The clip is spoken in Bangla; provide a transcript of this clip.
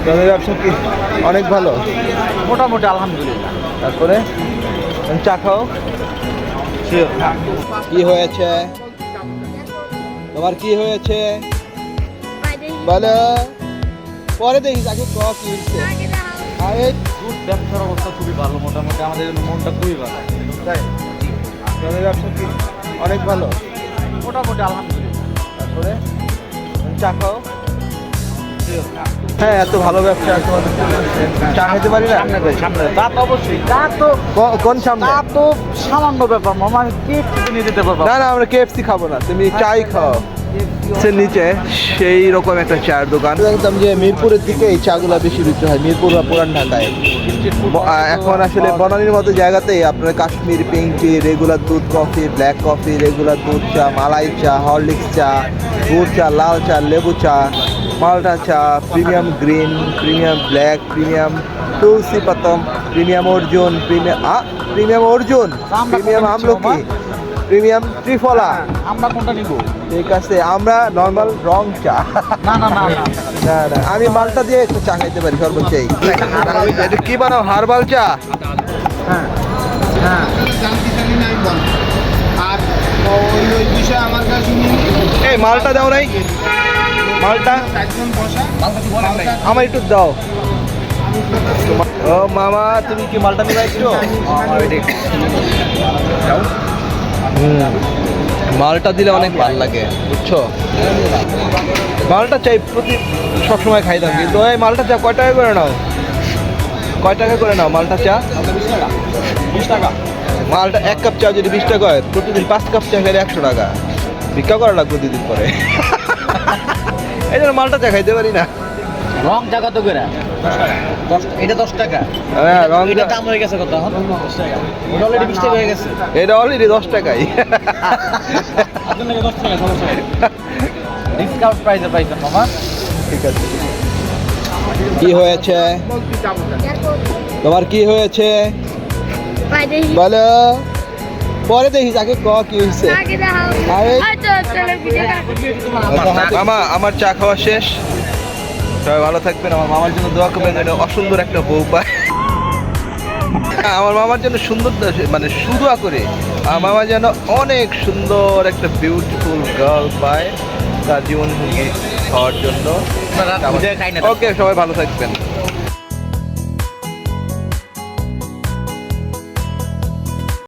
তোদের ব্যবসা কি অনেক ভালো? মোটামুটি আলহামদুলিল্লাহ। তারপরে চা খাও। কি হয়েছে তোমার, কি হয়েছে বলো? পরে দেখিস, আগে ক কি হয়েছে। আরে দুধ ব্যবসার অবস্থা খুবই ভালো, মোটামুটি আমাদের মনটা খুবই ভালো। তাই তোদের ব্যবসা কি অনেক ভালো? মোটামুটি আলহামদুলিল্লাহ। তারপরে চা খাও। হ্যাঁ, এত ভালো ব্যবসা তোমাদের চা খেতে পারি না? সামনে তা তো অবশ্যই, তা তো কোন সামনে? তা তো সামান্য ব্যাপার মামা, আমি কেক নিয়ে যেতে পারবো। না না, আমরা কেএফসি খাবো না, তুমি চাই খাও। নিচে সেই রকম একটা চায়ের দোকান, একদম যে মিরপুরের দিকে এই চাগুলা বেশি বিক্রি হয়, মিরপুর বা পুরান ঢাকায়। এখন আসলে বনানীর মতো জায়গাতেই আপনার কাশ্মীর পিঙ্ক টি, রেগুলার দুধ কফি, ব্ল্যাক কফি, রেগুলার দুধ চা, মালাই চা, হরলিক্স চা, গুড় চা, লাল চা, লেবু চা, মালটা চা, premium green, premium black, premium তুলসী পাতম, প্রিমিয়াম অর্জুন, প্রিমিয়াম অর্জুন, প্রিমিয়াম আমলকি, প্রিমিয়াম ত্রিফলা। আমরা কোনটা নিব? ঠিক আছে, আমরা নর্মাল রং চা। না না না না না না, আমি মালটা দিয়ে একটু চা খাইতে পারি সর্বোচ্চ। এটা কি বানাও, হার্বাল চা? হ্যাঁ হ্যাঁ। আর ওই বিষয়ে আমার কাছে এই মালটা দাও নাই, মালটা একজন বসা আমার একটু দাও। ও মামা, তুমি কি মালটা নিবা একটু? মালটা দিলে অনেক ভালো লাগে, বুঝছো? মালটা চাই প্রতি সবসময় খাইতাম, কিন্তু এই মালটা চা কয় টাকা করে নাও? কয় টাকা করে নাও মালটা চা? 20 টাকা। মালটা এক কাপ চা যদি 20 টাকা হয়, প্রতিদিন 5 কাপ চা খেলে 100 টাকা। ভিক্ষা করা লাগবে দুদিন পরে। এই জন্য মালটা চা খাইতে পারি না। রং জায়গা তো করে এটা 10 টাকা। হ্যাঁ, রং এটা দাম হয়ে গেছে কত এখন? 10 টাকা। এটা অলরেডি 20 টাকা হয়ে গেছে। এটা অলরেডি 10 টাকাই। আপনার লাগে 10 টাকা সমস্যা নেই। ডিসকাউন্ট প্রাইসে পাইছেন মামা। ঠিক আছে। কি হয়েছে তোমার, কি হয়েছে বলো? পরে দেখিস, আগে ক কি হয়েছে। আরে মামা, আমার চা খাওয়া শেষ। সবাই ভালো থাকবেন, আমার মামার জন্য দোয়া করবেন যেন অসুন্দর একটা বউ পায়। আমার মামার জন্য সুন্দর, মানে সুদোয়া করে আমার মামা যেন অনেক সুন্দর একটা বিউটিফুল গার্ল পায় তার জীবনসঙ্গী হওয়ার জন্য। ওকে, সবাই ভালো থাকবেন।